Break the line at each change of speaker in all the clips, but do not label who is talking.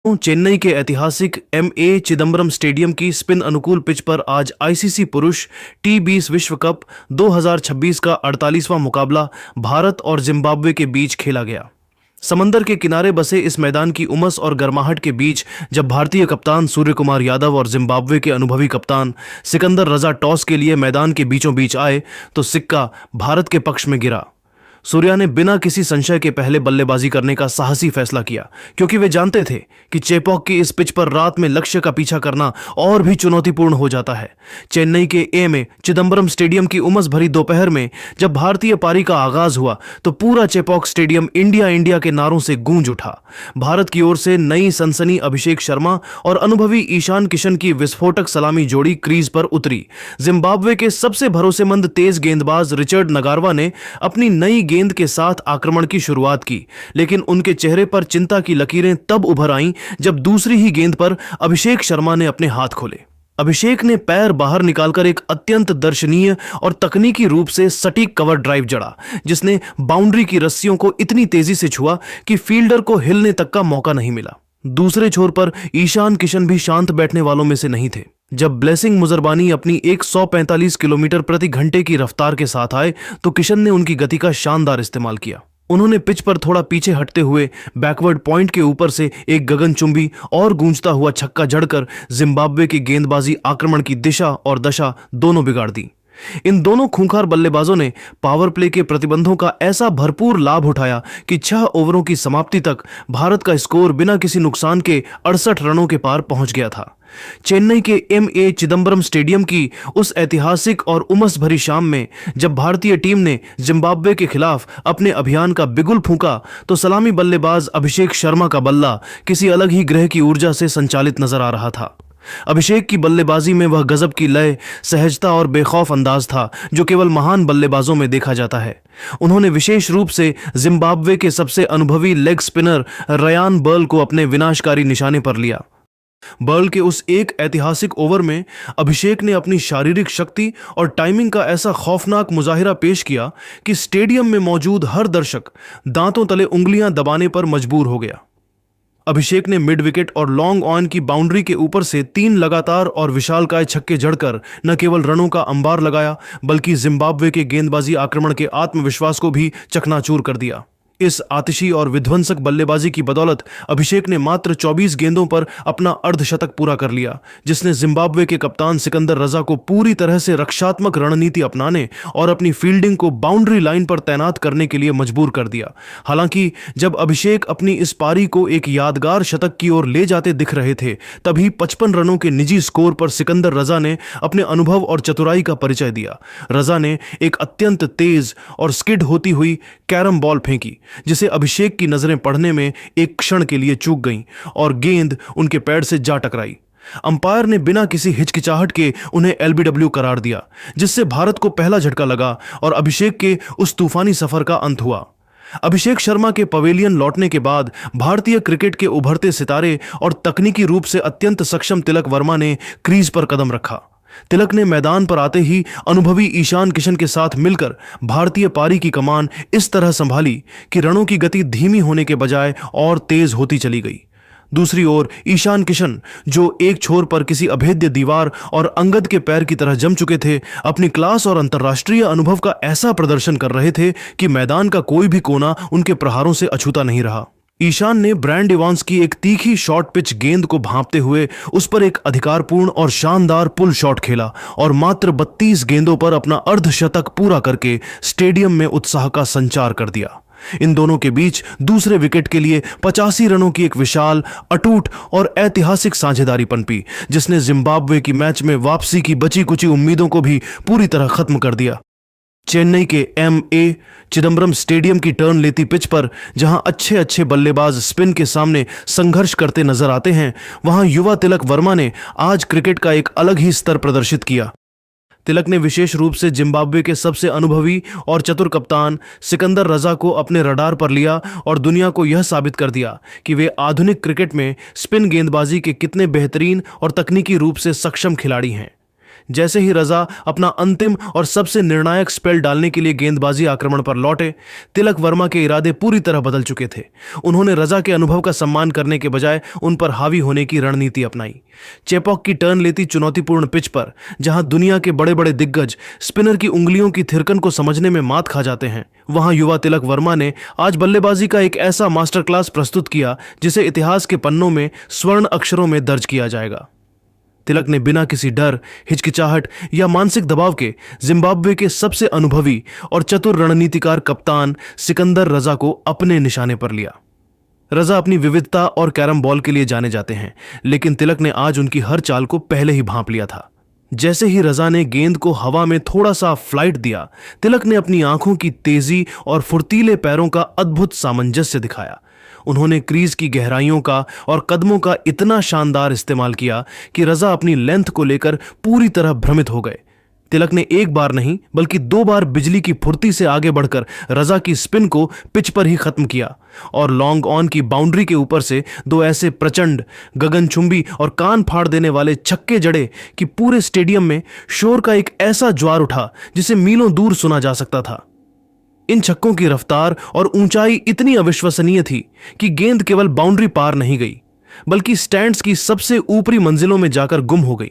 चेन्नई के ऐतिहासिक MA. Chidambaram stadium की स्पिन अनुकूल पिच पर आज आईसीसी पुरुष टी20 विश्व कप 2026 का 48वां मुकाबला भारत और जिम्बाब्वे के बीच खेला गया। समंदर के किनारे बसे इस मैदान की उमस और गर्माहट के बीच जब भारतीय कप्तान सूर्य कुमार यादव और जिम्बाब्वे के अनुभवी कप्तान सिकंदर रजा टॉस के लिए मैदान के बीचों बीच आए तो सिक्का भारत के पक्ष में गिरा। सूर्या ने बिना किसी संशय के पहले बल्लेबाजी करने का साहसी फैसला किया, क्योंकि वे जानते थे कि चेपॉक की इस पिच पर रात में लक्ष्य का पीछा करना और भी चुनौतीपूर्ण हो जाता है। चेन्नई के एम.ए. चिदंबरम स्टेडियम की उमस भरी दोपहर में जब भारतीय पारी का आगाज हुआ तो पूरा चेपॉक स्टेडियम इंडिया इंडिया के नारों से गूंज उठा। भारत की ओर से नई सनसनी अभिषेक शर्मा और अनुभवी ईशान किशन की विस्फोटक सलामी जोड़ी क्रीज पर उतरी। जिम्बाब्वे के सबसे भरोसेमंद तेज गेंदबाज रिचर्ड नगारवा ने अपनी नई गेंद के साथ आक्रमण की शुरुआत की, लेकिन उनके चेहरे पर चिंता की लकीरें तब उभर आईं जब दूसरी ही गेंद पर अभिषेक शर्मा ने अपने हाथ खोले। अभिषेक ने पैर बाहर निकालकर एक अत्यंत दर्शनीय और तकनीकी रूप से सटीक कवर ड्राइव जड़ा, जिसने बाउंड्री की रस्सियों को इतनी तेजी से छुआ कि फील्डर को हिलने तक का मौका नहीं मिला। दूसरे छोर पर ईशान किशन भी शांत बैठने वालों में से नहीं थे। जब ब्लेसिंग मुजरबानी अपनी 145 किलोमीटर प्रति घंटे की रफ्तार के साथ आए तो किशन ने उनकी गति का शानदार इस्तेमाल किया। उन्होंने पिच पर थोड़ा पीछे हटते हुए बैकवर्ड पॉइंट के ऊपर से एक गगनचुंबी और गूंजता हुआ छक्का जड़कर जिम्बाब्वे की गेंदबाजी आक्रमण की दिशा और दशा दोनों बिगाड़ दी। इन दोनों खूंखार बल्लेबाजों ने पावर प्ले के प्रतिबंधों का ऐसा भरपूर लाभ उठाया कि 6 ओवरों की समाप्ति तक भारत का स्कोर बिना किसी नुकसान के 68 रनों के पार पहुंच गया था। चेन्नई के एम.ए. चिदंबरम स्टेडियम की उस ऐतिहासिक और उमस भरी शाम में जब भारतीय टीम ने जिम्बाब्वे के खिलाफ अपने अभियान का बिगुल फूंका तो सलामी बल्लेबाज अभिषेक शर्मा का बल्ला किसी अलग ही ग्रह की ऊर्जा से संचालित नजर आ रहा था। अभिषेक की बल्लेबाजी में वह गजब की लय, सहजता और बेखौफ अंदाज था जो केवल महान बल्लेबाजों में देखा जाता है। उन्होंने विशेष रूप से जिम्बाब्वे के सबसे अनुभवी लेग स्पिनर रयान बर्ल को अपने विनाशकारी निशाने पर लिया। बर्ल के उस एक ऐतिहासिक ओवर में अभिषेक ने अपनी शारीरिक शक्ति और टाइमिंग का ऐसा खौफनाक मुजाहिरा पेश किया कि स्टेडियम में मौजूद हर दर्शक दांतों तले उंगलियां दबाने पर मजबूर हो गया। अभिषेक ने मिड विकेट और लॉन्ग ऑन की बाउंड्री के ऊपर से 3 लगातार और विशालकाय छक्के जड़कर न केवल रनों का अंबार लगाया बल्कि जिम्बाब्वे के गेंदबाजी आक्रमण के आत्मविश्वास को भी चकनाचूर कर दिया। इस आतिशी और विध्वंसक बल्लेबाजी की बदौलत अभिषेक ने मात्र 24 गेंदों पर अपना अर्धशतक पूरा कर लिया, जिसने जिम्बाब्वे के कप्तान सिकंदर रजा को पूरी तरह से रक्षात्मक रणनीति अपनाने और अपनी फील्डिंग को बाउंड्री लाइन पर तैनात करने के लिए मजबूर कर दिया। हालांकि जब अभिषेक अपनी इस पारी को एक यादगार शतक की ओर ले जाते दिख रहे थे तभी 55 रनों के निजी स्कोर पर सिकंदर रजा ने अपने अनुभव और चतुराई का परिचय दिया। रजा ने एक अत्यंत तेज और स्किड होती हुई कैरम बॉल फेंकी जिसे अभिषेक की नजरें पढ़ने में एक क्षण के लिए चूक गईं और गेंद उनके पैर से जा टकराई। अंपायर ने बिना किसी हिचकिचाहट के उन्हें एलबीडब्ल्यू करार दिया, जिससे भारत को पहला झटका लगा और अभिषेक के उस तूफानी सफर का अंत हुआ। अभिषेक शर्मा के पवेलियन लौटने के बाद भारतीय क्रिकेट के उभरते सितारे और तकनीकी रूप से अत्यंत सक्षम तिलक वर्मा ने क्रीज पर कदम रखा। तिलक ने मैदान पर आते ही अनुभवी ईशान किशन के साथ मिलकर भारतीय पारी की कमान इस तरह संभाली कि रनों की गति धीमी होने के बजाय और तेज होती चली गई। दूसरी ओर ईशान किशन, जो एक छोर पर किसी अभेद्य दीवार और अंगद के पैर की तरह जम चुके थे, अपनी क्लास और अंतर्राष्ट्रीय अनुभव का ऐसा प्रदर्शन कर रहे थे कि मैदान का कोई भी कोना उनके प्रहारों से अछूता नहीं रहा। ईशान ने ब्रायन डिवांस की एक तीखी शॉर्ट पिच गेंद को भांपते हुए उस पर एक अधिकारपूर्ण और शानदार पुल शॉट खेला और मात्र 32 गेंदों पर अपना अर्धशतक पूरा करके स्टेडियम में उत्साह का संचार कर दिया। इन दोनों के बीच दूसरे विकेट के लिए 85 रनों की एक विशाल, अटूट और ऐतिहासिक साझेदारी पनपी, जिसने जिम्बाब्वे की मैच में वापसी की बची कुची उम्मीदों को भी पूरी तरह खत्म कर दिया। चेन्नई के एम.ए. चिदंबरम स्टेडियम की टर्न लेती पिच पर जहां अच्छे बल्लेबाज स्पिन के सामने संघर्ष करते नजर आते हैं, वहां युवा तिलक वर्मा ने आज क्रिकेट का एक अलग ही स्तर प्रदर्शित किया। तिलक ने विशेष रूप से जिम्बाब्वे के सबसे अनुभवी और चतुर कप्तान सिकंदर रजा को अपने रडार पर लिया और दुनिया को यह साबित कर दिया कि वे आधुनिक क्रिकेट में स्पिन गेंदबाजी के कितने बेहतरीन और तकनीकी रूप से सक्षम खिलाड़ी हैं। जैसे ही रजा अपना अंतिम और सबसे निर्णायक स्पेल डालने के लिए गेंदबाजी आक्रमण पर लौटे, तिलक वर्मा के इरादे पूरी तरह बदल चुके थे। उन्होंने रजा के अनुभव का सम्मान करने के बजाय उन पर हावी होने की रणनीति अपनाई। चेपॉक की टर्न लेती चुनौतीपूर्ण पिच पर, जहां दुनिया के बड़े बड़े दिग्गज स्पिनर की उंगलियों की थिरकन को समझने में मात खा जाते हैं, वहां युवा तिलक वर्मा ने आज बल्लेबाजी का एक ऐसा मास्टर क्लास प्रस्तुत किया जिसे इतिहास के पन्नों में स्वर्ण अक्षरों में दर्ज किया जाएगा। तिलक ने बिना किसी डर, हिचकिचाहट या मानसिक दबाव के जिम्बाब्वे के सबसे अनुभवी और चतुर रणनीतिकार कप्तान सिकंदर रजा को अपने निशाने पर लिया। रजा अपनी विविधता और कैरम बॉल के लिए जाने जाते हैं, लेकिन तिलक ने आज उनकी हर चाल को पहले ही भांप लिया था। जैसे ही रजा ने गेंद को हवा में थोड़ा सा फ्लाइट दिया, तिलक ने अपनी आंखों की तेजी और फुर्तीले पैरों का अद्भुत सामंजस्य दिखाया। उन्होंने क्रीज की गहराइयों का और कदमों का इतना शानदार इस्तेमाल किया कि रजा अपनी लेंथ को लेकर पूरी तरह भ्रमित हो गए। तिलक ने एक बार नहीं बल्कि 2 बार बिजली की फुर्ती से आगे बढ़कर रजा की स्पिन को पिच पर ही खत्म किया और लॉन्ग ऑन की बाउंड्री के ऊपर से 2 ऐसे प्रचंड, गगनचुंबी और कान फाड़ देने वाले छक्के जड़े कि पूरे स्टेडियम में शोर का एक ऐसा ज्वार उठा जिसे मीलों दूर सुना जा सकता था। इन छक्कों की रफ्तार और ऊंचाई इतनी अविश्वसनीय थी कि गेंद केवल बाउंड्री पार नहीं गई, बल्कि स्टैंड्स की सबसे ऊपरी मंजिलों में जाकर गुम हो गई।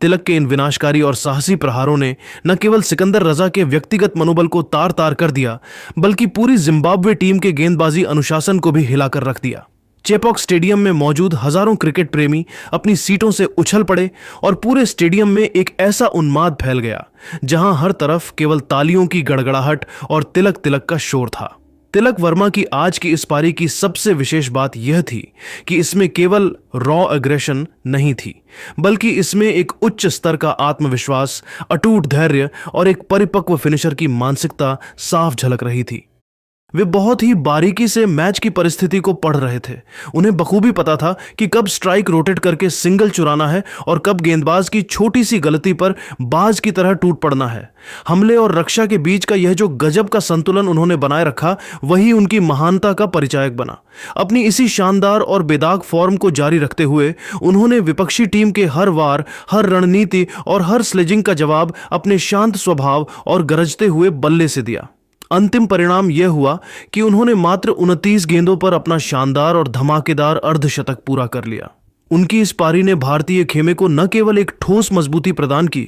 तिलक के इन विनाशकारी और साहसी प्रहारों ने न केवल सिकंदर रजा के व्यक्तिगत मनोबल को तार तार कर दिया, बल्कि पूरी जिम्बाब्वे टीम के गेंदबाजी अनुशासन को भी हिलाकर रख दिया। चेपॉक स्टेडियम में मौजूद हजारों क्रिकेट प्रेमी अपनी सीटों से उछल पड़े और पूरे स्टेडियम में एक ऐसा उन्माद फैल गया जहां हर तरफ केवल तालियों की गड़गड़ाहट और तिलक तिलक का शोर था। तिलक वर्मा की आज की इस पारी की सबसे विशेष बात यह थी कि इसमें केवल रॉ एग्रेशन नहीं थी, बल्कि इसमें एक उच्च स्तर का आत्मविश्वास, अटूट धैर्य और एक परिपक्व फिनिशर की मानसिकता साफ झलक रही थी। वे बहुत ही बारीकी से मैच की परिस्थिति को पढ़ रहे थे। उन्हें बखूबी पता था कि कब स्ट्राइक रोटेट करके सिंगल चुराना है और कब गेंदबाज की छोटी सी गलती पर बाज की तरह टूट पड़ना है। हमले और रक्षा के बीच का यह जो गजब का संतुलन उन्होंने बनाए रखा, वही उनकी महानता का परिचायक बना। अपनी इसी शानदार और बेदाग फॉर्म को जारी रखते हुए उन्होंने विपक्षी टीम के हर वार, हर रणनीति और हर स्लेजिंग का जवाब अपने शांत स्वभाव और गरजते हुए बल्ले से दिया। अंतिम परिणाम यह हुआ कि उन्होंने मात्र 29 गेंदों पर अपना शानदार और धमाकेदार अर्धशतक पूरा कर लिया। उनकी इस पारी ने भारतीय खेमे को न केवल एक ठोस मजबूती प्रदान की,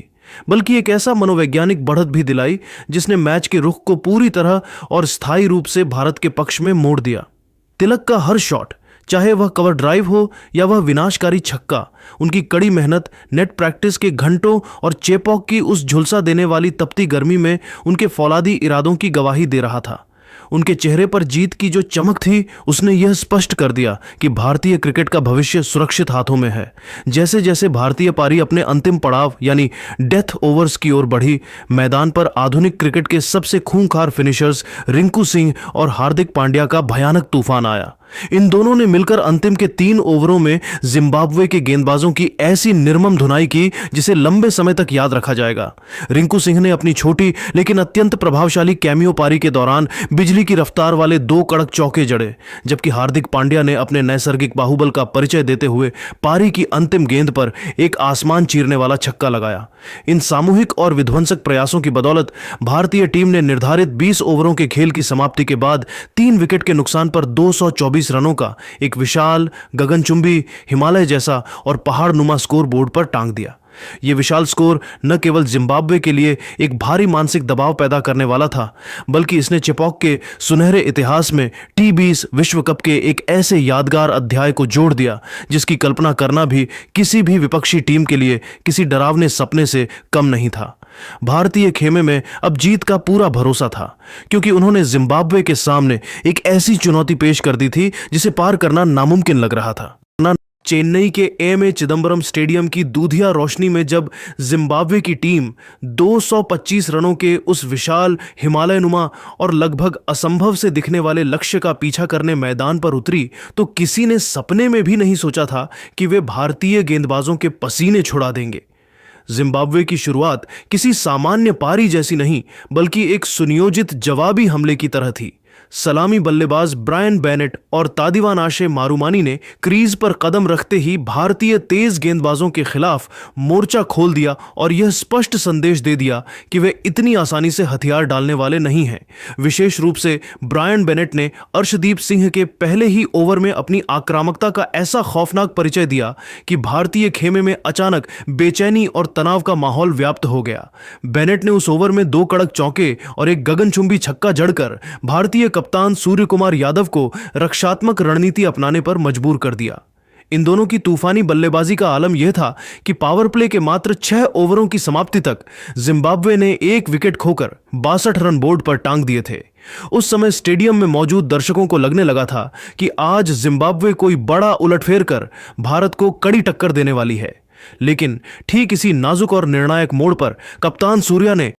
बल्कि एक ऐसा मनोवैज्ञानिक बढ़त भी दिलाई जिसने मैच के रुख को पूरी तरह और स्थायी रूप से भारत के पक्ष में मोड़ दिया। तिलक का हर शॉट, चाहे वह कवर ड्राइव हो या वह विनाशकारी छक्का, उनकी कड़ी मेहनत, नेट प्रैक्टिस के घंटों और चेपॉक की उस झुलसा देने वाली तपती गर्मी में उनके फौलादी इरादों की गवाही दे रहा था। उनके चेहरे पर जीत की जो चमक थी, उसने यह स्पष्ट कर दिया कि भारतीय क्रिकेट का भविष्य सुरक्षित हाथों में है। जैसे जैसे भारतीय पारी अपने अंतिम पड़ाव यानी डेथ ओवर्स की ओर बढ़ी, मैदान पर आधुनिक क्रिकेट के सबसे खूंखार फिनिशर्स रिंकू सिंह और हार्दिक पांड्या का भयानक तूफान आया। इन दोनों ने मिलकर अंतिम के 3 ओवरों में जिम्बाब्वे के गेंदबाजों की ऐसी निर्मम धुनाई की जिसे लंबे समय तक याद रखा जाएगा। रिंकू सिंह ने अपनी छोटी लेकिन अत्यंत प्रभावशाली कैमियो पारी के दौरान बिजली की रफ्तार वाले 2 कड़क चौके जड़े, जबकि हार्दिक पांड्या ने अपने नैसर्गिक बाहुबल का परिचय देते हुए पारी की अंतिम गेंद पर एक आसमान चीरने वाला छक्का लगाया। इन सामूहिक और विध्वंसक प्रयासों की बदौलत भारतीय टीम ने निर्धारित 20 ओवरों के खेल की समाप्ति के बाद 3 विकेट के नुकसान पर 224 रनों का एक विशाल, गगनचुंबी, हिमालय जैसा और पहाड़ नुमा स्कोर बोर्ड पर टांग दिया। यह विशाल स्कोर न केवल जिम्बाब्वे के लिए एक भारी मानसिक दबाव पैदा करने वाला था, बल्कि इसने चेपॉक के सुनहरे इतिहास में T20 विश्व कप के एक ऐसे यादगार अध्याय को जोड़ दिया जिसकी कल्पना करना भी किसी भी विपक्षी टीम के लिए किसी डरावने सपने से कम नहीं था। भारतीय खेमे में अब जीत का पूरा भरोसा था, क्योंकि उन्होंने जिम्बाब्वे के सामने एक ऐसी चुनौती पेश कर दी थी जिसे पार करना नामुमकिन लग रहा था। चेन्नई के एम.ए. चिदंबरम स्टेडियम की दूधिया रोशनी में जब जिम्बाब्वे की टीम 225 रनों के उस विशाल, हिमालयनुमा और लगभग असंभव से दिखने वाले लक्ष्य का पीछा करने मैदान पर उतरी, तो किसी ने सपने में भी नहीं सोचा था कि वे भारतीय गेंदबाजों के पसीने छुड़ा देंगे। जिम्बाब्वे की शुरुआत किसी सामान्य पारी जैसी नहीं, बल्कि एक सुनियोजित जवाबी हमले की तरह थी। सलामी बल्लेबाज ब्रायन बेनेट और तादिवान आशे मारूमानी ने क्रीज पर कदम रखते ही भारतीय तेज गेंदबाजों के खिलाफ मोर्चा खोल दिया और यह स्पष्ट संदेश दे दिया कि वे इतनी आसानी से हथियार डालने वाले नहीं हैं। विशेष रूप से ब्रायन बेनेट ने अर्शदीप सिंह के पहले ही ओवर में अपनी आक्रामकता का ऐसा खौफनाक परिचय दिया कि भारतीय खेमे में अचानक बेचैनी और तनाव का माहौल व्याप्त हो गया। बेनेट ने उस ओवर में 2 कड़क चौके और एक गगनचुंबी छक्का जड़कर भारतीय कप्तान सूर्य कुमार यादव को रक्षात्मक रणनीति अपनाने पर मजबूर कर दिया। इन दोनों की तूफानी बल्लेबाजी का आलम यह था कि पावर प्ले के मात्र 6 ओवरों की समाप्ति तक जिम्बाब्वे ने 1 विकेट खोकर 62 रन बोर्ड पर टांग दिए थे। उस समय स्टेडियम में मौजूद दर्शकों को लगने लगा था कि आज जिम्बाब्वे कोई बड़ा उलटफेर कर भारत को कड़ी टक्कर देने वाली है। लेकिन ठीक इसी नाजुक और निर्णायक मोड़ पर कप्तान सूर्या ने